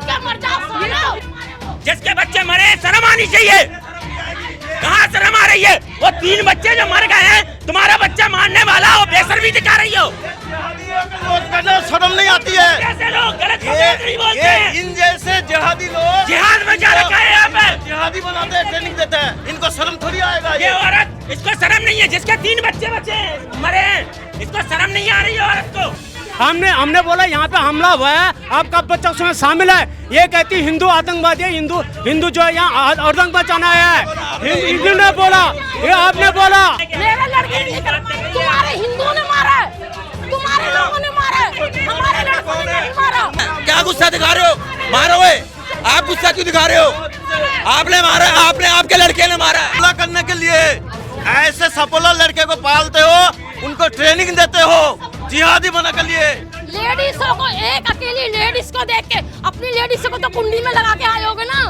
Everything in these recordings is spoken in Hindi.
कूद के मर जाओ। जिसके बच्चे मरे शर्म आनी चाहिए। कहाँ शर्म आ रही है? वो 3 बच्चे जो मर गए हैं, तुम्हारा बच्चा मारने वाला हो, बेशर्मी दिखा रही हो। शर्म नहीं आती है। कैसे लोग गलत नहीं बोलते हैं? इन जैसे जिहादी लोग जिहाद में क्या रखा है यहाँ पे? जिहादी बनाते हैं, ट्रेनिंग देते हैं। इनको शर्म थोड़ी आएगा। ये औरत, इसको शर्म नहीं है जिसके 3 बच्चे मरे हैं, इसको शर्म नहीं आ रही है औरत को। हमने बोला यहाँ पे हमला हुआ है, आपका बच्चा उसमें शामिल है। ये कहती हिंदू आतंकवादी है, हिंदू जो है यहाँ आतंक बचाना है। हिंदू ने बोला, ये आपने बोला। मेरा लड़के तुम्हारे हिंदू ने मारा है, तुम्हारे लोगों ने मारा है, हमारे लड़कों ने नहीं मारा। क्या गुस्सा दिखा रहे हो? मारो वे। आप गुस्सा क्यों दिखा रहे हो? आपने मारा, आपने आपके लड़के ने मारा। हमला करने के लिए ऐसे सपोला लड़के को पालते हो, उनको ट्रेनिंग देते हो जिहादी बना के लिए। लेडीजों को, एक अकेली लेडीज को देख के, अपनी लेडीज को तो कुंडी में लगा के आए होगे ना।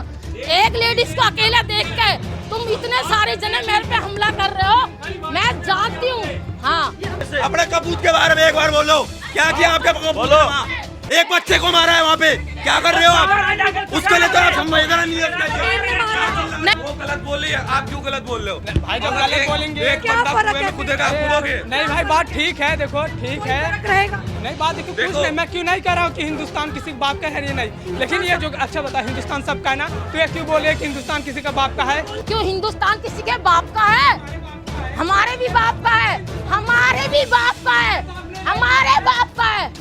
एक लेडीज को अकेला देख के तुम इतने सारे जने मेरे पे हमला कर रहे हो, मैं जानती हूँ। हाँ, अपने कपूत के बारे में एक बार बोलो, क्या किया आपके? बोलो। एक बच्चे को मारा है वहाँ पे, क्या कर रहे हो आप? उसके लिए तो आप संवेदना नहीं है। वो गलत बोल रही है, आप क्यों गलत बोल रहे हो? भाई जब गलत बोलेंगे एक बंदा कुएं में कूदेगा, आप कूदोगे? नहीं भाई, बात ठीक है, देखो ठीक है, नहीं बात देखो कुछ नहीं। मैं क्यों नहीं कह रहा हूँ कि हिंदुस्तान किसी बाप का है, ये नहीं। लेकिन ये जो अच्छा बता, हिंदुस्तान सबका है ना, तो ये क्यों बोले कि हिंदुस्तान किसी का बाप का है? क्यों हिंदुस्तान किसी के बाप का है? हमारे भी बाप का है, हमारे भी बाप का है, हमारे बाप का है।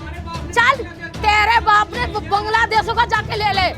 चल, तेरे बाप ने बांग्लादेशों का जाके ले ले।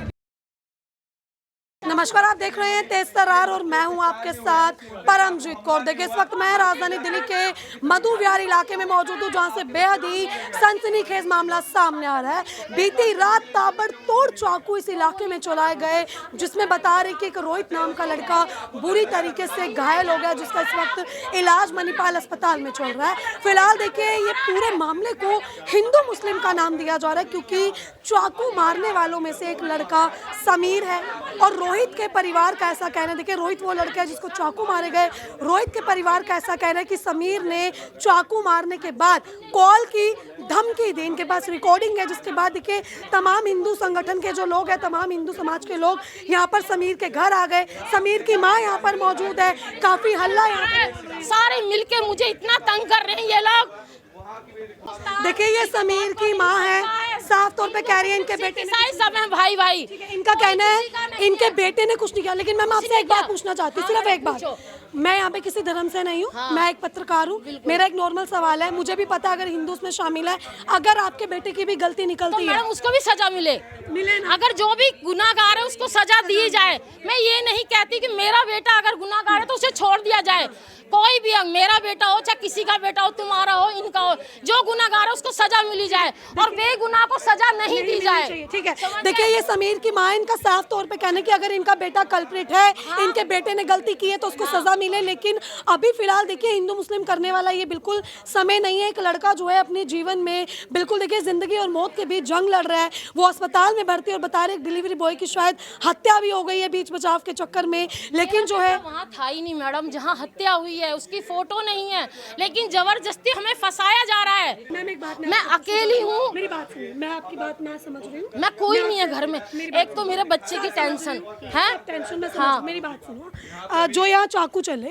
नमस्कार, आप देख रहे हैं तेज तर्रार और मैं हूं आपके साथ परमजीत कौर। देखिए, इस वक्त मैं राजधानी दिल्ली के मधु विहार इलाके में मौजूद हूं, जहां से बेहद ही सनसनीखेज मामला सामने आ रहा है। बीती रात ताबड़तोड़ चाकू इस इलाके में चलाए गए, जिसमें बता रहे कि एक रोहित नाम का लड़का बुरी तरीके से घायल हो गया, जिसका इस वक्त इलाज मणिपाल अस्पताल में चल रहा है। फिलहाल देखिए, ये पूरे मामले को हिंदू मुस्लिम का नाम दिया जा रहा है, क्योंकि चाकू मारने वालों में से एक लड़का समीर है और रोहित के परिवार का ऐसा कहना है। देखिए, रोहित वो लड़का है जिसको चाकू मारे गए। रोहित के परिवार का ऐसा कहना है कि समीर ने चाकू मारने के बाद कॉल की, धमकी दी। इनके पास रिकॉर्डिंग है, जिसके बाद देखिए तमाम हिंदू संगठन के जो लोग हैं, तमाम हिंदू समाज के लोग यहाँ पर समीर के घर आ गए। समीर की माँ यहाँ पर मौजूद है, काफी हल्ला यहाँ पर। सारे मिलके मुझे इतना तंग कर रहे हैं ये लोग। देखिए, ये समीर की माँ है, साफ तौर पे कह रही है इनके बेटे ने, सब है भाई भाई। इनका कहना है इनके बेटे ने कुछ नहीं किया। लेकिन मैं आपसे एक बात पूछना चाहती हूँ, सिर्फ एक बात। मैं यहाँ पे किसी धर्म से नहीं हूँ, मैं एक पत्रकार हूँ। मेरा एक नॉर्मल सवाल है, मुझे भी पता अगर हिंदू उसमें शामिल है, अगर आपके बेटे की भी गलती निकलती है, उसको भी सजा मिले ना। अगर जो भी गुनाहगार है उसको सजा दी जाए। मैं ये नहीं कहती कि मेरा बेटा अगर गुनाहगार है तो उसे छोड़ दिया जाए। कोई भी, मेरा बेटा हो चाहे किसी का बेटा हो, तुम्हारा हो, इनका हो, जो गुनाहगार है उसको सजा मिली जाए और बेगुनाह को सजा नहीं दी जाए। ठीक है। देखिए, ये समीर की माँ, इनका साफ तौर पे कहना है कि अगर इनका बेटा कल्प्रिट है, इनके बेटे ने गलती की है तो उसको सजा मिले। लेकिन अभी फिलहाल देखिए, हिंदू मुस्लिम करने वाला ये बिल्कुल समय नहीं है। एक लड़का जो है अपने जीवन में बिल्कुल देखिए जिंदगी और मौत के बीच जंग लड़ रहा है। वो अस्पताल में भर्ती और बता रहे डिलीवरी बॉय की शायद हत्या भी हो गई है बीच बचाव के चक्कर में। लेकिन जो है वहाँ था ही नहीं मैडम, जहाँ हत्या हुई है उसकी फोटो नहीं है, लेकिन जबरदस्ती हमें फंसाया जा रहा है। मैं अकेली हूँ, मेरी बात सुनिए, मैं आपकी बात मैं समझ रही हूँ। मैं कोई नहीं है घर में, एक तो मेरे बच्चे की टेंशन है। टेंशन में समझ, मेरी बात सुनो। जो यहाँ चाकू चले,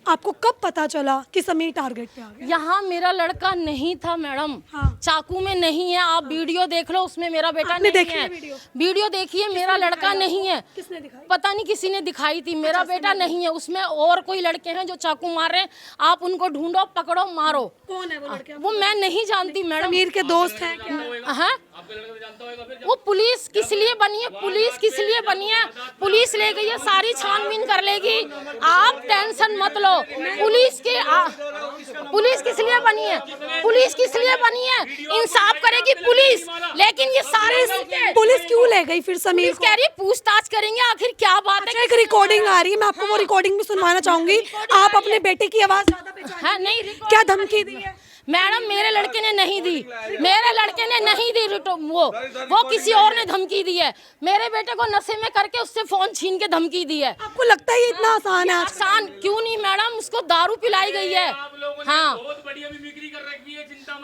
आपको कब पता चला कि समीर टारगेट पे आ गया? यहाँ मेरा लड़का नहीं था मैडम, चाकू में नहीं है। आप वीडियो देख लो, उसमें मेरा बेटा नहीं है। वीडियो देखिए, मेरा लड़का नहीं है। किसने दिखाई? पता नहीं, किसी ने दिखाई थी। मेरा बेटा नहीं है उसमें, और कोई लड़के हैं जो चाकू मार रहे हैं। आप उनको ढूंढो, पकड़ो, मारो। कौन है वो लड़के? वो मैं नहीं जानती मैडम। समीर के दोस्त हैं क्या? हाँ, वो पुलिस किस लिए बनी है? पुलिस किस लिए बनी है? पुलिस ले गई है, सारी छानबीन कर लेगी। आप टेंशन मत लो। पुलिस किस लिए बनी है? पुलिस किस लिए बनी है? इंसाफ करेगी पुलिस। लेकिन ये सारे पुलिस क्यों ले गई फिर समीर? कह रही है पूछताछ करेंगे, आखिर क्या बात है। एक रिकॉर्डिंग आ रही है, मैं आपको वो रिकॉर्डिंग भी सुनवाना चाहूंगी। आप अपने बेटे की आवाज ज्यादा पहचान है नहीं? क्या धमकी दी है? मैडम मेरे लड़के ने नहीं दी, मेरे लड़के ने नहीं दी वो किसी और ने धमकी दी है। मेरे बेटे को नशे में करके उससे फोन छीन के धमकी दी है। आपको लगता है ये इतना आसान है? आसान क्यों नहीं मैडम, उसको दारू पिलाई गई है। हाँ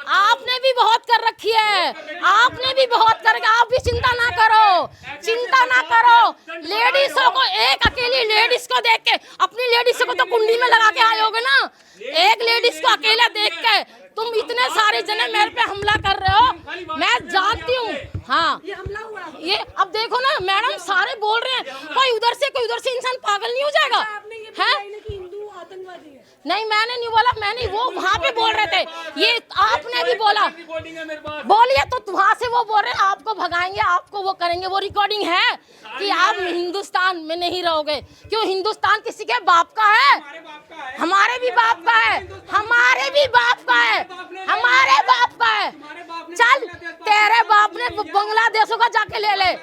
आपने भी बहुत कर रखी है, आपने भी बहुत कर, आप भी चिंता ना करो, चिंता ना करो। लेडीजों को, एक अकेली लेडीज को देख के, अपनी लेडीज को तो कुंडी में लगा के आए होगे ना, एक लेडीज को अकेला देख के तुम इतने सारे जने मेरे पे हमला कर रहे हो, मैं जानती हूँ। हाँ ये हमला हुआ, ये अब देखो ना मैडम, सारे बोल रहे हैं, कोई उधर से इंसान पागल नहीं हो जाएगा है? हिंदू आतंकवादी है। नहीं मैंने नहीं बोला, मैंने, वो वहाँ पे बोल रहे थे, ये आपने भी बोला, बोलिए तो वहाँ से वो बोल रहे हैं आपको भगाएंगे, आपको वो करेंगे। वो रिकॉर्डिंग है कि आप हिंदुस्तान में नहीं रहोगे। क्यों? हिंदुस्तान किसी के बाप का है, हमारे भी बाप का है, हमारे भी बाप का है, हमारे बाप का है। चल तेरे बाप ने बांग्लादेशों का जाके ले ले,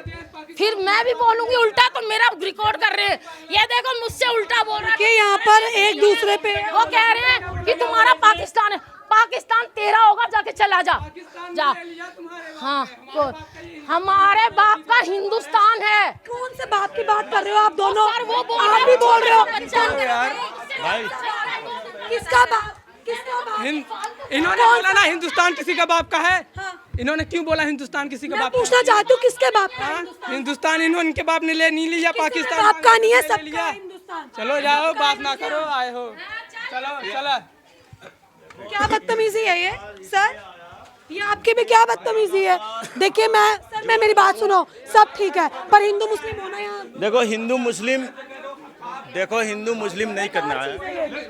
फिर मैं भी बोलूंगी उल्टा तो मेरा रिकॉर्ड कर रहे हैं। ये देखो मुझसे उल्टा बोल रहे हैं। यहाँ पर एक दूसरे पे वो कह रहे हैं कि तुम्हारा पाकिस्तान है, पाकिस्तान तेरा होगा, जाके चला जा जा। हाँ तो हमारे बाप का हिंदुस्तान है। कौन से बाप की बात कर रहे हो आप दोनों? सर वो बोल आप भी बोल रहे हो। किसका बाप? इन्होंने बोला ना हिंदुस्तान किसी का बाप का है। इन्होंने क्यों बोला हिंदुस्तान किसी का मैं बाप? पूछना चाहती हूँ किसके बाप का? हिंदुस्तान इनके बाप ने ले नहीं लिया, पाकिस्तान बाप का नहीं है, ले सबका लिया। है हिंदुस्तान। चलो जाओ, बात ना करो, आए हो, चलो चलो। क्या बदतमीजी है ये सर? ये आपकी भी क्या बदतमीजी है? देखिए मैं मेरी बात सुनो, सब ठीक है पर हिंदू मुस्लिम होना यहाँ। देखो हिंदू मुस्लिम नहीं करना है।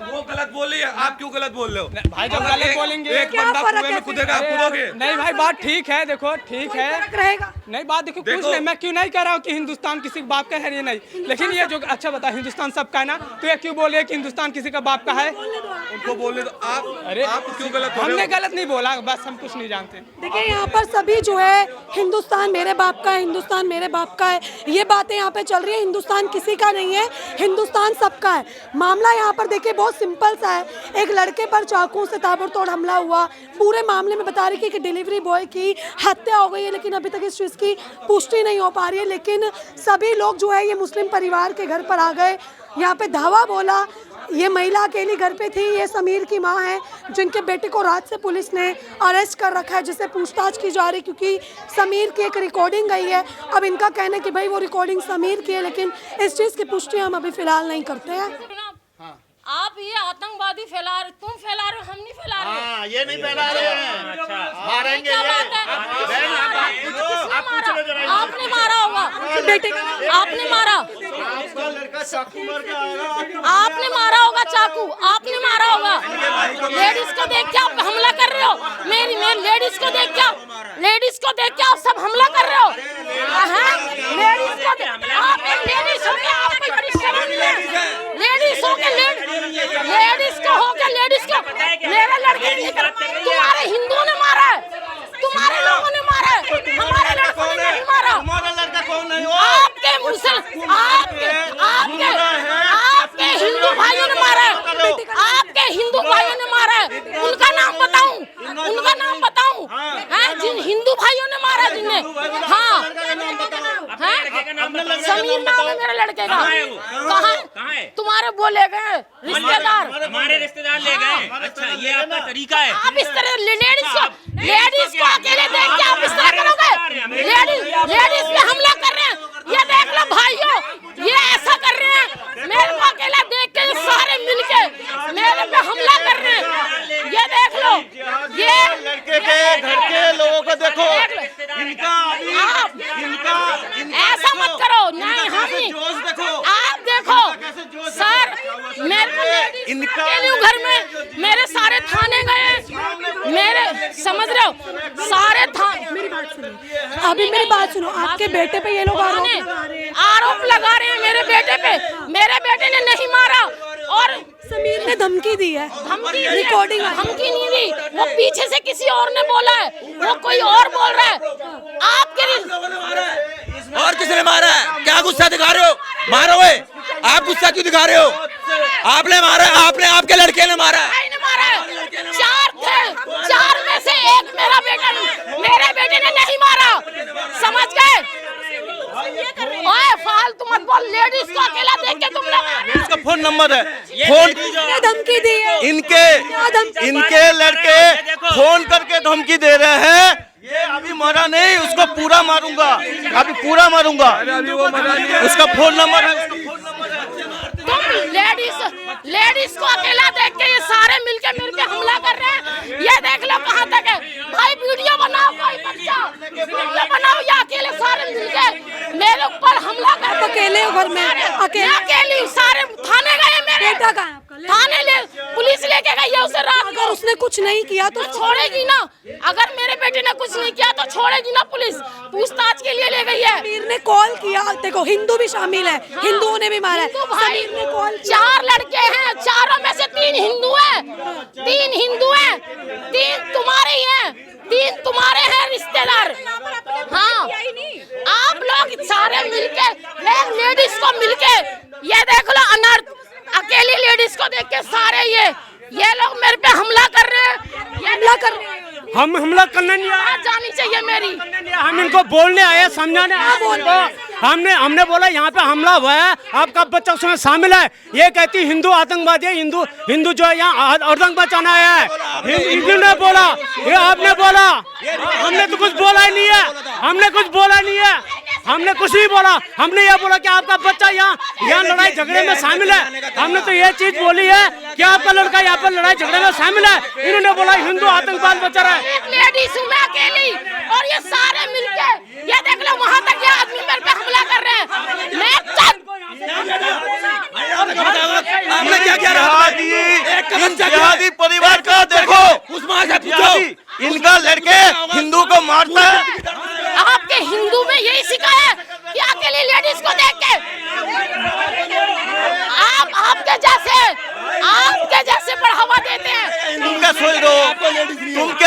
वो गलत बोल रही है, आप क्यों गलत बोल रहे हो? भाई जब गलत बोलेंगे, एक बंदा कुएं में कूदेगा, आप कूदोगे? नहीं भाई बात ठीक है, देखो ठीक है, फर्क रहेगा। नहीं बात देखो कुछ नहीं, मैं क्यों नहीं कह रहा हूँ कि हिंदुस्तान किसी के बाप का है, ये नहीं, लेकिन ये जो अच्छा बता हिंदुस्तान सबका है ना, तो ये क्यों बोले कि हिंदुस्तान किसी का बाप का है? उनको बोलने दो। आप अरे आप क्यों गलत बोल रहे हमने हो? गलत नहीं बोला, बस हम कुछ नहीं जानते। देखिए यहाँ पर सभी जो है हिंदुस्तान मेरे बाप का है, हिंदुस्तान मेरे बाप का है, ये बातें यहाँ पे चल रही है। हिंदुस्तान किसी का नहीं है, हिंदुस्तान सबका है। मामला यहाँ पर देखिए बहुत सिंपल सा है, एक लड़के पर चाकू से ताबड़तोड़ हमला हुआ। पूरे मामले में बता रही थी कि डिलीवरी बॉय की हत्या हो गई है, लेकिन अभी तक इस चीज़ की पुष्टि नहीं हो पा रही है। लेकिन सभी लोग जो है ये मुस्लिम परिवार के घर पर आ गए, यहाँ पे धावा बोला। ये महिला अकेली घर पे थी, ये समीर की मां है जिनके बेटे को रात से पुलिस ने अरेस्ट कर रखा है, जिससे पूछताछ की जा रही, क्योंकि समीर की एक रिकॉर्डिंग गई है। अब इनका कहना है कि भाई वो रिकॉर्डिंग समीर की है, लेकिन इस चीज़ की पुष्टि हम अभी फिलहाल नहीं करते हैं। आप ये आतंकवादी फैला रहे, तुम फैला रहे हो, हम नहीं फैला रहे। हाँ, ये नहीं फैला रहे हैं। अच्छा, मारेंगे क्या ये। बात है? आपने मारा होगा बेटे आपने मारा, आपका लड़का चाकू मार के आएगा। आपने मारा होगा चाकू, आपने मारा होगा। लेडीज को देख के आप हमला कर रहे हो, मेरी लेडीज को देख के, लेडीज को देख के आप सब हमला कर रहे हो। लेडीज को आप एक लेडीज हो के आप कोई शर्म नहीं है? लेडीज हो के लेडीज को हो के लेडीज को मेरे लड़के नहीं कर, तुम्हारे हिंदुओं ने मारा है, तुम्हारे लोगों ने मारा है, हमारे लड़कों ने नहीं मारा। तुम्हारा लड़का कौन है? आपके मुसलमान, आपके हिंदू भाइयों ने मारा है, आपके हिंदू भाइयों ने मारा है। उनका नाम बताऊं, उनका नाम बताऊं? हैं जिन हिंदू भाइयों ने मारा, जिनने, हाँ समीर नाम है मेरे लड़के का। कहाँ है? तुम्हारे वो ले गए रिश्तेदार, हमारे रिश्तेदार ले गए। अच्छा ये आपका तरीका है? आप इस तरह लेडीज को अकेले देख के आप इस तरह करोगे? लेडीज पे हमला कर रहे हैं, ये देख लो भाइयों, ये ऐसा कर रहे हैं। मेरे को अकेला देख के सारे मिलके मेरे पे हमला कर रहे हैं, ये देख लो। ये लड़के के घर के लोगों को देखो, आप ऐसा मत करो। नहीं हम नहीं, आप देखो सर, मेरे इनका घर में मेरे सारे थाने गए, मेरे समझ रहे हो सारे अभी मेरी बात सुनो, आपके बेटे पे ये लोग आरोप लगा रहे हैं मेरे बेटे पे। मेरे बेटे ने नहीं मारा और समीर ने धमकी दी है, धमकी रिकॉर्डिंग धमकी नहीं दी, वो पीछे से किसी और ने बोला है, वो कोई और बोल रहा है। आपके और किसने मारा है? क्या गुस्सा दिखा रहे हो? मारो वे, आप गुस्सा क्यों दिखा रहे हो? आपने मारा, आपने आपके लड़के ने मारा। चार थे, इसका फोन नंबर है, फोन क्या धमकी दी है? इनके लड़के फोन करके धमकी दे रहे हैं, ये अभी मरा नहीं, उसको पूरा मारूंगा, अभी पूरा मारूंगा, उसका फोन नंबर है, तुम लेडीज को अकेला देख के ये सारे मिलके मेरे पे हमला कर रहे हैं। ये देख लो कहाँ तक है भाई, वीडियो बनाओ, कोई बच्चा वीडियो बनाओ, या अकेले सारे मिलके मेरे ऊपर हमला कर। अकेले घर में अकेली सारे थाने गए, मेरे बेटा कहाँ है आपका? थाने ले पुलिस लेके गई है उसे रात अगर उसने कुछ नहीं किया तो छोड़ेगी ना, अगर मेरे बेटे ने कुछ नहीं किया तो छोड़ेगी ना पुलिस, पूछताछ के लिए ले गई है। समीर ने कॉल किया, देखो हिंदू भी शामिल है, हिंदुओं ने भी मारा है। हिंदू भाई समीर ने कॉल किया। 4 लड़के हैं, चारों में से 3 हिंदू हैं, 3 हिंदू हैं, 3 तुम्हारे ही हैं, 3 तुम्हारे हैं रिश्तेदार। हाँ, आप लोग सारे मिलके एक लेडीज को मिलके, ये देख लो अनर्थ, अकेली लेडीज को देख के सारे ये लोग मेरे पे हमला कर रहे हैं, ये हमला कर रहे हैं। हम हमला करने नहीं आए, जानी चाहिए मेरी, हम इनको बोलने आए, समझाने आए। हमने बोला यहाँ पे हमला हुआ है, आपका बच्चा उसमें शामिल है। ये कहती हिंदू आतंकवादी है, हिंदू जो है यहाँ आतंक बचाना है। इन्होंने बोला, ये आपने बोला, हमने तो कुछ बोला ही नहीं है, हमने कुछ बोला नहीं है, हमने कुछ नहीं बोला। हमने ये बोला कि आपका बच्चा यहाँ लड़ाई झगड़े में शामिल है। हमने तो ये चीज बोली है कि आपका लड़का यहाँ पर लड़ाई झगड़े में शामिल है। इन्होंने बोला हिंदू आतंकवाद बचा रहा है। एक लेडीज हूँ मैं अकेली, और ये सारे मिलके, ये देख लो वहाँ तक ये आदमी मेरे पे हमला कर रहे हैं। मैं आपने क्या किया? जिहादी परिवार का देखो, उस माँ से पूछो, इनका लड़के हिंदू को मारता है। आपके हिंदू में यही सिखाया है कि अकेली लेडीज को देख के आपके जैसे बढ़ावा देते हैं। तुम क्या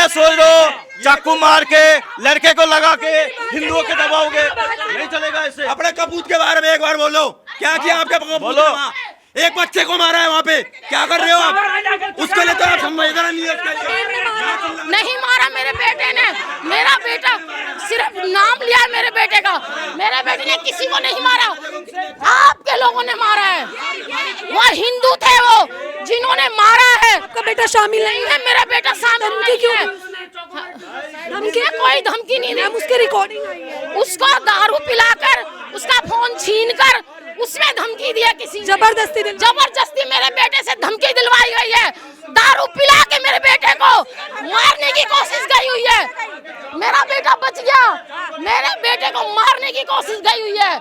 सोच रहे हो? चाकू मार के लड़के को लगा के हिंदुओं के दबाओगे? नहीं चलेगा ऐसे। अपने कपूत के बारे में एक बार बोलो, क्या किया आपके कपूत बोलो। ने? एक बच्चे को मारा है वहाँ पे, क्या कर रहे हो आप? उसके लिए तो आप संवेदना नहीं है। नहीं मारा मेरे बेटे ने, मेरा बेटा सिर्फ नाम लिया है मेरे बेटे का, मेरे बेटे ने किसी को नहीं मारा, आपके लोगों ने मारा है। वो हिंदू थे वो जिन्होंने मारा है। आपका बेटा शामिल नहीं है? मेरा बेटा शामिल नहीं है। धमकी? कोई धमकी नहीं दी, उसकी रिकॉर्डिंग आई है। उसको दारू पिलाकर, उसका फोन छीनकर उसमें धमकी दिया किसी, जबरदस्ती मेरे बेटे से धमकी दिलवाई गई है। दारू पिला के मेरे बेटे को मारने की कोशिश गई हुई है। मेरा बेटा बच गया, मेरे बेटे को मारने की कोशिश गई हुई है।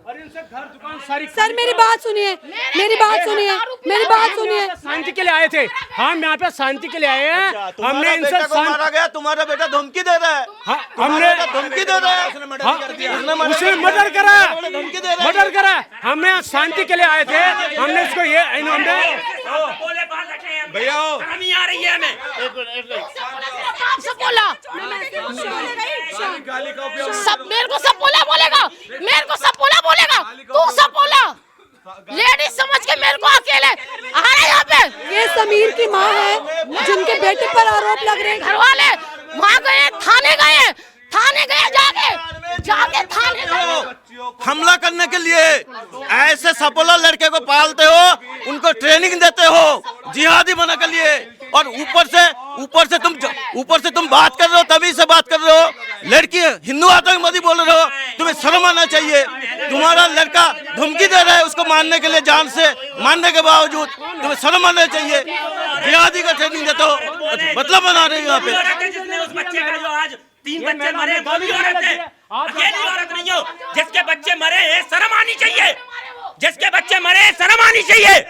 सर मेरी बात सुनिए, मेरी बात सुनिए। शांति के लिए आए थे हम, यहाँ पे शांति के लिए आए हैं। हमने इनसे मारा गया, तुम्हारा बेटा धमकी दे रहा है। हमने धमकी दे रहा है, उसने मर्डर करा। हमने शांति के लिए आए थे, हमने इसको ये भैया नहीं आ रही है हमें। सब बोला, सब मेरे को सब बोलेगा, मेरे को सब बोलेगा, तू सब बोला। लेडीज समझ के मेरे को अकेले आ रहे यहाँ पे। ये समीर की माँ है जिनके बेटे पर आरोप लग रहे हैं। घर वाले वहाँ गए, थाने गए जाके थाने हमला करने के लिए ऐसे सपोला लड़के को पालते हो, उनको ट्रेनिंग देते हो जिहादी बना के लिए, और ऊपर से तुम बात कर रहे हो, तभी से बात कर रहे हो। लड़की हिंदू आतंकवादी बोल रहे हो, तुम्हें शर्म आना चाहिए। तुम्हारा लड़का धमकी दे रहा है उसको मारने के लिए, जान से मारने के बावजूद तुम्हें शर्म आना चाहिए। जिहादी का ट्रेनिंग देते हो, मतलब बना रहे हो यहाँ पे। जिसने उस बच्चे का जो आज 3 बच्चे मरे, वो भी औरत है, अकेली औरत नहीं हो। जिसके बच्चे मरे हैं, शर्म आनी चाहिए। जिसके बच्चे मरे हैं, शर्म आनी चाहिए।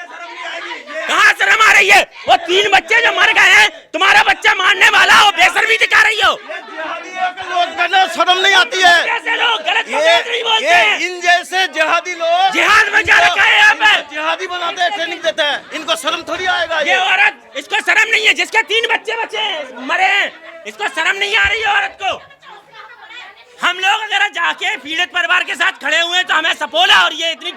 कहाँ शर्म आ रही है? वो 3 बच्चे जो मर गए हैं, तुम्हारा बच्चा मारने वाला हो, बेशर्मी दिखा रही हो। शर्म नहीं आती है। कैसे लोग गलत नहीं बोलते हैं? इन जैसे जिहादी लोग जिहाद में जा रखा है यहाँ पे, जिहादी बनाते हैं, ट्रेनिंग देते हैं। इनको शर्म थोड़ी आएगा। ये औरत, इसको शर्म नहीं है। जिसके 3 बच्चे मरे हैं, इसको शर्म नहीं आ रही है औरत को। हम लोग अगर जाके पीड़ित परिवार के साथ खड़े हुए तो हमें सपोला, और ये इतनी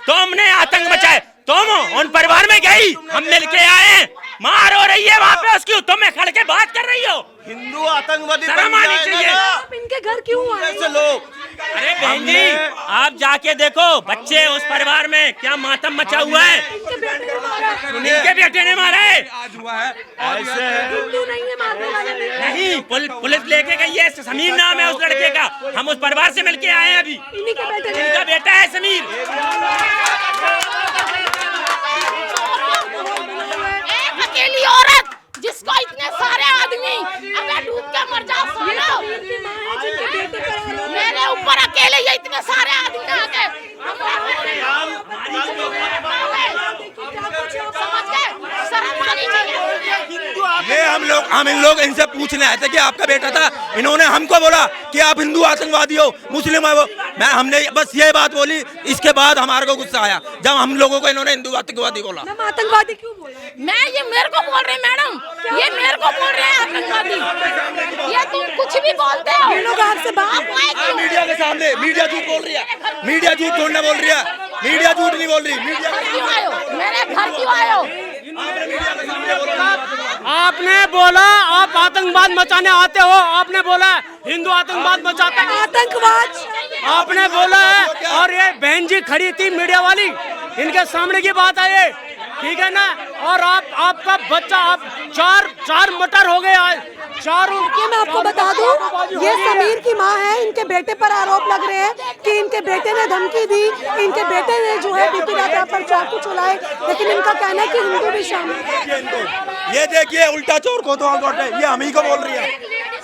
तुमने आतंक मचाए। तुम उन परिवार में गई, हम मिलके आए, मार हो रही है वहाँ पे उसकी, तुम में खड़ के बात कर रही हो। हिंदू आतंकवादी शर्म बन आनी जाए चाहिए। ना आप इनके घर क्यों आए? ऐसे लोग। अरे बहन जी, आप जाके देखो बच्चे उस परिवार में क्या मातम मचा हुआ है। इनके बेटे ने मारा है। आज हुआ है ऐसे हिंदू नहीं है मारने वाले में। नहीं, पुलिस लेके गई है। समीर नाम है उस लड़के का, हम उस परिवार से मिलके आए हैं अभी। इन्हीं के बेटे ने। इनका बेटा है समीर। एक अकेली औरत जिसको इतने सारे आदमी अगर डूब के मर जाओ सोलो, इनकी माँ है जिनके बेटे पर आरोप लगा। मेरे ऊपर अकेले ये इतने सारे आदमी आके समझ गए, शर्म आनी चाहिए। ये हम इन लोग इनसे पूछने आए थे कि आपका बेटा था, इन्होंने हमको बोला कि आप हिंदू आतंकवादी हो, मुस्लिम है वो। हमने बस ये बात बोली, इसके बाद हमारे को गुस्सा आया जब हम लोगों को इन्होंने हिंदू आतंकवादी बोला। मैम आतंकवादी क्यों बोला? मैं ये मेरे को बोल रहे मैडम, ये मेरे को बोल रहे हैं आतंकवादी। ये तुम कुछ भी बोलते हो। ये लोग आपसे बात मीडिया के सामने मीडिया झूठ बोल रही है, मीडिया झूठ थोड़ी ना बोल रही है, मीडिया झूठ नहीं बोल रही। मीडिया क्यों आए हो? मेरे घर क्यों आए हो? आपने बोला आप आतंकवाद मचाने आते हो, आपने बोला हिंदू आतंकवाद मचाता है, आतंकवाद आपने बोला है। और ये बहन जी खड़ी थी मीडिया वाली, इनके सामने की बात है ये, ठीक है ना। और आपका बच्चा, आप चार मटर हो गए आज, चारों। ये मैं आपको बता दूं, ये समीर की माँ है। इनके बेटे पर आरोप लग रहे हैं कि इनके बेटे ने धमकी दी, इनके बेटे ने जो है बीती रात यहाँ पर चाकू चलाए, लेकिन इनका कहना है कि हिंदू भी शामिल है। ये देखिए उल्टा चोर को तो ये हम ही को बोल रही है।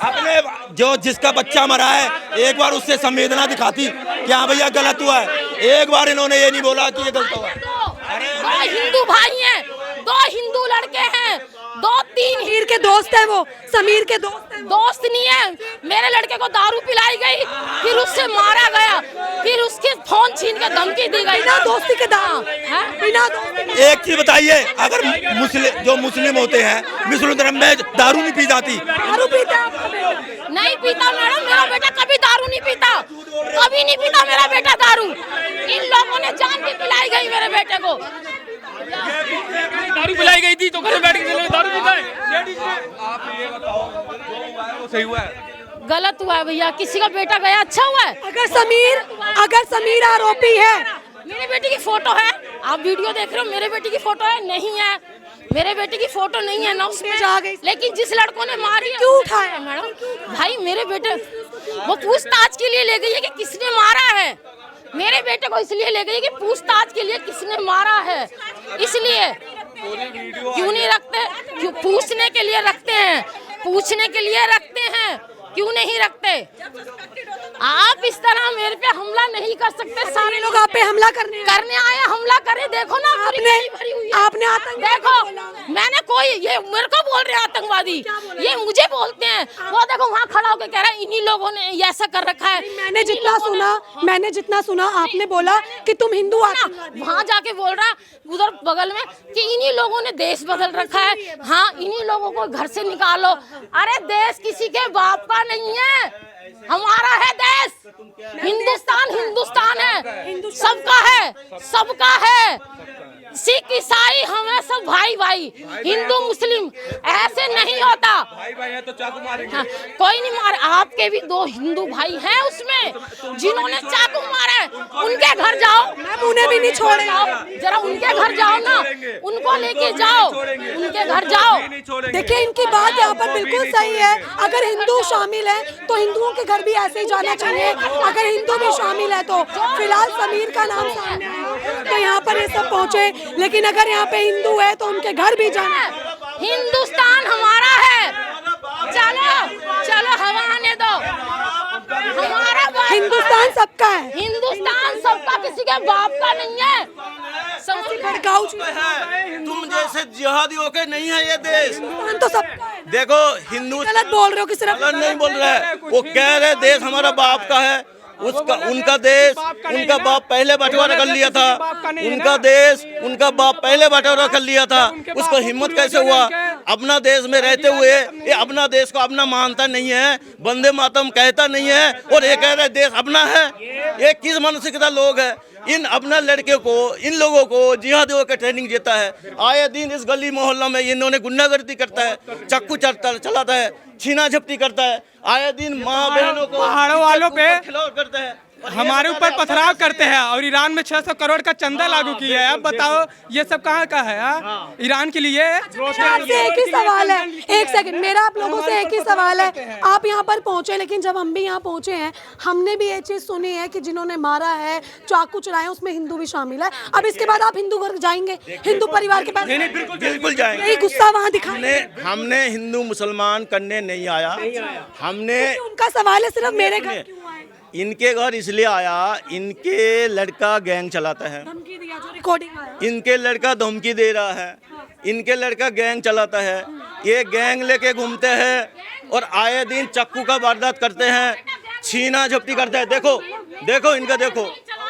अपने जो जिसका बच्चा मरा है एक बार उससे संवेदना दिखाती कि हाँ भैया गलत हुआ है, एक बार इन्होंने ये नहीं बोला कि ये गलत हुआ है। दो हिंदू भाई हैं, दो हिंदू लड़के हैं, 2-3 समीर के दोस्त है वो, समीर के दोस्त है। दोस्त नहीं है। मेरे लड़के को दारू पिलाई गई, फिर उससे मारा गया, फिर उसके फोन छीन के धमकी दी गई। बिना दोस्ती के दारू, बिना दोस्ती के एक चीज बताइए, अगर मुस्लिम होते हैं, मुस्लिम धर्म में दारू नहीं पी जाती। दारू पीता है आपका बेटा? नहीं पीता मैडम, मेरा बेटा कभी दारू नहीं पीता, कभी नहीं पीता मेरा बेटा दारू। इन लोगों ने जान के पिलाई गई मेरे बेटे को। दारू पिलाई गई थी तो घर में बैठ के दारू पीता है। सही हुआ है, गलत हुआ है भैया, किसी का बेटा गया अच्छा हुआ है। अगर समीर आरोपी है, मेरे बेटी की फोटो है, आप वीडियो देख रहे हो, मेरे बेटी की फोटो है नहीं है, मेरे बेटे की फोटो नहीं है ना उसमें। जा गई। लेकिन जिस लड़कों ने मारी क्यों उठाया? मैडम भाई मेरे बेटे वो पूछताछ के लिए ले गई है कि किसने मारा है। मेरे बेटे को इसलिए ले गई कि पूछताछ के लिए किसने मारा है, इसलिए क्यों नहीं रखते, क्यों पूछने के लिए रखते हैं, पूछने के लिए रखते हैं, क्यों नहीं रखते। आप इस तरह मेरे पे हमला नहीं कर सकते। सारे लोग आप पे हमला करने आए, हमला करे। देखो ना आपने आतंकवादी देखो, मैंने कोई ये मेरे को बोल रहे हैं आतंकवादी, ये मुझे बोलते हैं। वो देखो वहाँ खड़ा होकर कह रहा है इन्हीं लोगों ने ऐसा कर रखा है। मैंने जितना सुना आपने बोला कि तुम हिंदू आतंकवादी। वहाँ जाके बोल रहा उधर बगल में कि इन्हीं लोगों ने देश बदल रखा है, हाँ इन्हीं लोगों को घर से निकालो। अरे देश किसी के बाप का नहीं है, हमारा है देश। हिंदुस्तान है, सबका है। सिख ईसाई हमें सब भाई भाई, हिंदू मुस्लिम ऐसे नहीं होता। भाई भाई है तो चाकू मारेंगे। हाँ, कोई नहीं मारे। आपके भी 2 हिंदू भाई हैं उसमें जिन्होंने चाकू मारा है, उनके घर जाओ। उन्हें भी नहीं छोड़े, जरा उनके घर जाओ ना, उनको लेके जाओ, उनके घर जाओ। देखिए इनकी बात यहाँ पर बिल्कुल सही है। अगर हिंदू शामिल है तो हिंदुओं के घर भी ऐसे ही जाना चाहिए। अगर हिंदू भी शामिल है तो फिलहाल समीर का नाम सामने आया तो यहाँ पर ये सब पहुँचे, लेकिन अगर यहाँ पे हिंदू है तो उनके घर भी जाना है। हिंदुस्तान हमारा है, चलो हवा आने दो। हमारा हिंदुस्तान सबका है, हिंदुस्तान सबका, किसी के बाप का नहीं है। सबसे भड़काऊ है तुम जैसे जिहादियों के नहीं है ये देश। हिंदुस्तान तो सबका है। देखो हिंदू गलत बोल रहे हो कि सिर्फ गलत नहीं बोल रहा है, वो कह रहे देश हमारा बाप का है। उनका देश उनका बाप पहले बंटवारा कर लिया था, उनका देश उनका बाप पहले बंटवारा कर लिया था। उसको हिम्मत कैसे हुआ अपना देश में रहते हुए, ये अपना देश को अपना मानता नहीं है, वंदे मातरम कहता नहीं है, और ये कह रहे देश अपना है। ये किस मानसिकता लोग है, इन अपना लड़के को, इन लोगों को जिहादियों के ट्रेनिंग देता है। आए दिन इस गली मोहल्ला में इन्होंने गुंडागर्दी करता है, चाकू चलाता है, छीना झपटी करता है, आए दिन माँ बहनों को पहाड़ों वालों पे खिलाफ करता है, हमारे ऊपर पथराव करते हैं और ईरान में 600 करोड़ का चंदा लागू किया है। अब बताओ ये सब कहाँ का है ईरान के लिए? आपसे एक ही सवाल है, एक सेकंड, मेरा आप लोगों से एक ही सवाल है। आप यहाँ पर पहुंचे, लेकिन जब हम भी यहाँ पहुंचे हैं हमने भी ये चीज सुनी है कि जिन्होंने मारा है, चाकू चलाए, उसमें हिंदू भी शामिल है। अब इसके बाद आप हिंदू घर जाएंगे, हिंदू परिवार के पास? बिल्कुल जाएंगे। यही गुस्सा वहाँ दिखा। हमने हिंदू मुसलमान करने नहीं आया, हमने उनका सवाल है सिर्फ मेरे घर क्यों आए? इनके घर इसलिए आया, इनके लड़का गैंग चलाता है, धमकी दिया जो रिकॉर्डिंग आया। इनके लड़का धमकी दे रहा है, इनके लड़का गैंग चलाता है, ये गैंग लेके घूमते हैं और आए दिन चक्कू का वारदात करते हैं, छीना झपटी करते हैं। देखो देखो इनका देखो,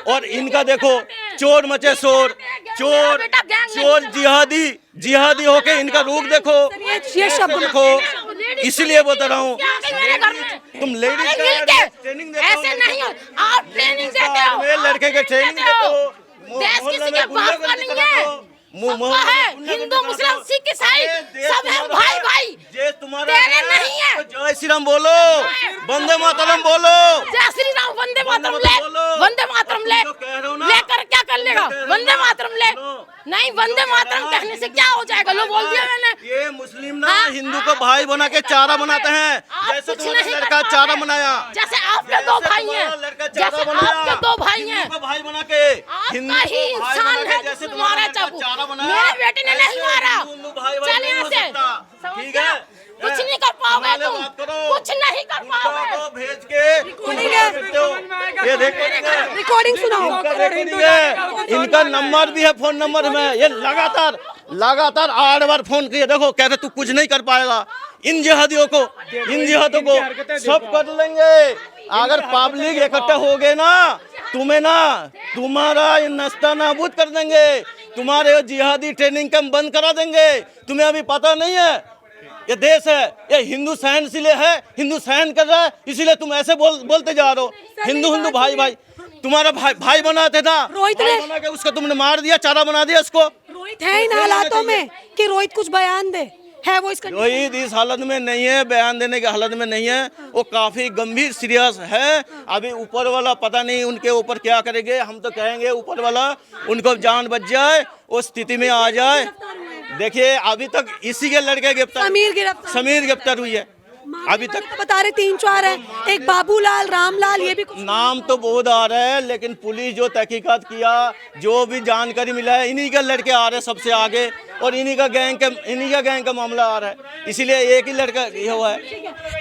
और इनका देखो, चोर मचे शोर, चोर चोर जिहादी होके इनका रूप देखो, ये शब्द देखो। इसलिए बता रहा हूँ, तुम लेडीज का ट्रेनिंग देते हो, ऐसे नहीं हो, आप ट्रेनिंग देते हो, लड़के के ट्रेनिंग देते हो, देश किसी के बाप का नहीं है, सबका है, हिंदू मुस्लिम सिख ईसाई सब है भाई भाई, तेरे नहीं है। जय श्री राम बोलो, वंदे मातरम बोलो, जय श्री राम, वंदे मातरम ले, वंदे मातरम ले, लेकर क्या कर लेगा? वंदे मातरम ले, नहीं वंदे मातरम कहने से क्या हो जाएगा? लो बोल दिया मैंने। ये मुस्लिम ना हिंदू को भाई बना के चारा बनाते हैं, जैसे तुम्हारा लड़का चारा बनाया, जैसे आपके दो भाई हैं, जैसे आपके दो भाई हैं, भाई बना के आपका ही इंसान है जैसे तुम्हारा चाकू। मेरे बेटे ने नहीं मारा, चल यहाँ से, ठीक है, कुछ नहीं कर पाओगे तुम, कुछ नहीं कर पाओगे। भेज के ये देखो, रिकॉर्डिंग सुनाओ। इनका नंबर भी है, फोन नंबर में, ये लगातार 8 बार फोन किए। देखो कहते तू कुछ नहीं कर पाएगा, इन जिहादियों को सब कर लेंगे। अगर पब्लिक इकट्ठा हो गए ना, तुम्हें ना तुम्हारा नाश्ता नाबूद कर देंगे, तुम्हारे जिहादी ट्रेनिंग कैंप बंद करा देंगे। तुम्हें अभी पता नहीं है ये देश है, ये हिंदू सहनशील है, हिंदू सहन कर रहा है, इसीलिए तुम ऐसे बोलते जा रहे हो। हिंदू भाई भाई, तुम्हारा भाई बनाते ना, रोहित ने बना के उसको तुमने मार दिया, चारा बना दिया उसको। रोहित है इन हालातों में कि रोहित कुछ बयान दे, है वो इसका? रोहित इस हालत में नहीं है, बयान देने की हालत में नहीं है, वो काफी गंभीर सीरियस है। अभी ऊपर वाला पता नहीं उनके ऊपर क्या करेंगे, हम तो कहेंगे ऊपर वाला उनको जान बच जाए, उस स्थिति में आ जाए। देखिए अभी तक इसी के लड़के समीर गिरफ्तार हुई है। अभी तक तो बता रहे 3-4 हैं, एक बाबूलाल, रामलाल, ये भी कुछ नाम तो बहुत आ रहा है, लेकिन पुलिस जो तहकीकात किया, जो भी जानकारी मिला है, इन्हीं के लड़के आ रहे हैं सबसे आगे, और इन्हीं का गैंग का मामला आ रहा है, इसीलिए एक ही लड़का ये हुआ है।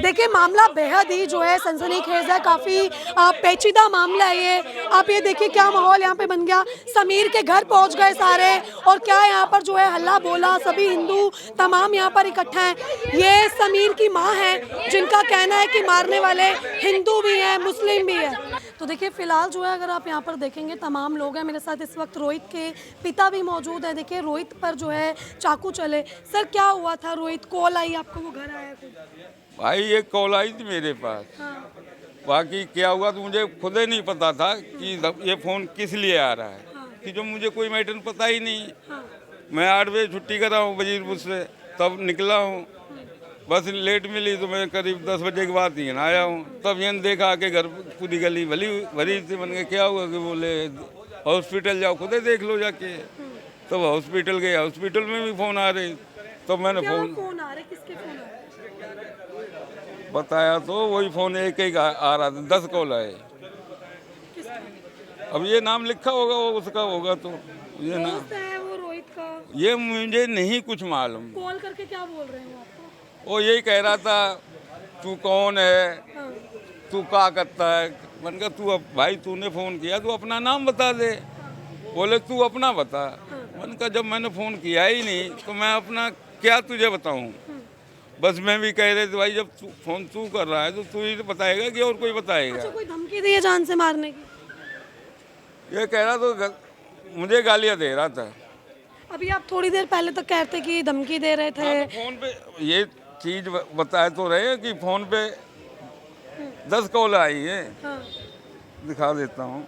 देखिए मामला बेहद ही जो है सनसनीखेज है, काफी पेचीदा मामला है ये। आप ये देखिए क्या माहौल यहाँ पे बन गया। समीर के घर पहुँच गए सारे, और क्या यहाँ पर जो है हल्ला बोला, सभी हिंदू तमाम यहाँ पर इकट्ठा हैं। ये समीर की माँ है जिनका कहना है कि मारने वाले हिंदू भी हैं, मुस्लिम भी हैं। तो देखिए फिलहाल जो है अगर आप यहाँ पर देखेंगे तमाम लोग हैं, मेरे साथ इस वक्त रोहित के पिता भी मौजूद है। देखिए रोहित पर जो है चाकू चले। सर क्या हुआ था? रोहित कॉल आई आपको, वो घर आया खुद? भाई ये कॉल आई थी मेरे पास, बाकी क्या हुआ तो मुझे खुद ही नहीं पता था कि ये फ़ोन किस लिए आ रहा है, कि जो मुझे कोई मैटर पता ही नहीं। मैं 8 बजे छुट्टी कर रहा हूँ वजीरपुर से, तब निकला हूँ, बस लेट मिली तो मैं करीब 10 बजे के बाद यहाँ आया हूँ। तब यहाँ देखा के घर पूरी गली भरी थी। मैंने क्या हुआ कि बोले हॉस्पिटल जाओ, खुद ही देख लो जाके। तब हॉस्पिटल गए, हॉस्पिटल में भी फ़ोन आ रहे, तब मैंने फ़ोन आ रहे, किसके फोन आ रहे? बताया तो वही फ़ोन एक आ रहा था, 10 कॉल आए। अब ये नाम लिखा होगा, वो उसका होगा, तो ये नाम है वो रोहित का, ये मुझे नहीं कुछ मालूम। कॉल करके क्या बोल रहे हैं आपको? वो यही कह रहा था तू कौन है, तू क्या करता है। मैंने कहा तू अब भाई तूने फ़ोन किया तो अपना नाम बता दे। बोले तू अपना बता। मैंने कहा जब मैंने फ़ोन किया ही नहीं तो मैं अपना क्या तुझे बताऊं। बस मैं भी कह रहे थे भाई जब फ़ोन तू कर रहा है तो तू ही तो बताएगा कि और कोई बताएगा। अच्छा, कोई धमकी दी है जान से मारने की? ये कह रहा तो मुझे गालियाँ दे रहा था। अभी आप थोड़ी देर पहले तो कहते कि धमकी दे रहे थे। तो फ़ोन पे ये चीज़ बताए तो रहे कि फ़ोन पे 10 कॉल आई है। दिखा देता हूँ।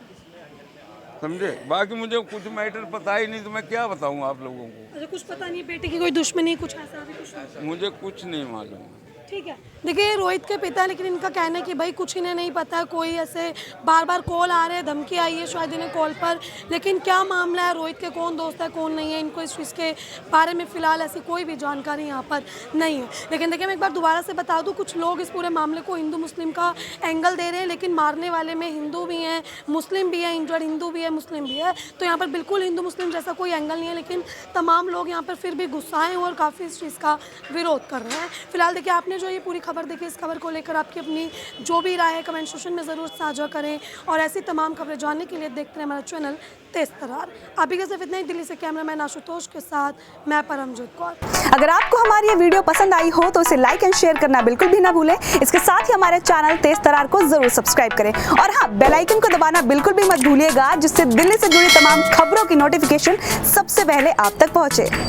समझे। बाकी मुझे कुछ मैटर पता ही नहीं, तो मैं क्या बताऊं आप लोगों को। अच्छा, कुछ पता नहीं बेटे की कोई दुश्मनी कुछ ऐसा भी कुछ नहीं? मुझे कुछ नहीं मालूम। ठीक है, देखिए रोहित के पिता, लेकिन इनका कहना है कि भाई कुछ इन्हें नहीं पता, कोई ऐसे बार बार कॉल आ रहे हैं, धमकी आई है शायद इन्हें कॉल पर, लेकिन क्या मामला है, रोहित के कौन दोस्त है कौन नहीं है, इनको इस चीज़ के बारे में फ़िलहाल ऐसी कोई भी जानकारी यहाँ पर नहीं है। लेकिन देखिए मैं एक बार दोबारा से बता दूँ, कुछ लोग इस पूरे मामले को हिंदू मुस्लिम का एंगल दे रहे हैं, लेकिन मारने वाले में हिंदू भी हैं, मुस्लिम भी है, इंजर्ड हिंदू भी है, मुस्लिम भी है, तो यहाँ पर बिल्कुल हिंदू मुस्लिम जैसा कोई एंगल नहीं है। लेकिन तमाम लोग यहाँ पर फिर भी गुस्साए और काफ़ी इस चीज़ का विरोध कर रहे हैं। फिलहाल देखिए आपने जो ये पूरी खबर देखी, इस खबर को लेकर आपकी अपनी जो भी राय है कमेंट सेक्शन में ज़रूर साझा करें, और ऐसी तमाम खबरें जानने के लिए देखते हैं हमारा चैनल तेज तरार। अभी के सिर्फ इतना ही। दिल्ली से कैमरामैन आशुतोष के साथ मैं परमजीत कौर। अगर आपको हमारी ये वीडियो पसंद आई हो तो इसे लाइक एंड शेयर करना बिल्कुल भी ना भूलें। इसके साथ ही हमारे चैनल तेज तरार को जरूर सब्सक्राइब करें, और हाँ, बेल आइकन को दबाना बिल्कुल भी मत भूलिएगा, जिससे दिल्ली से जुड़ी तमाम खबरों की नोटिफिकेशन सबसे पहले आप तक पहुंचे।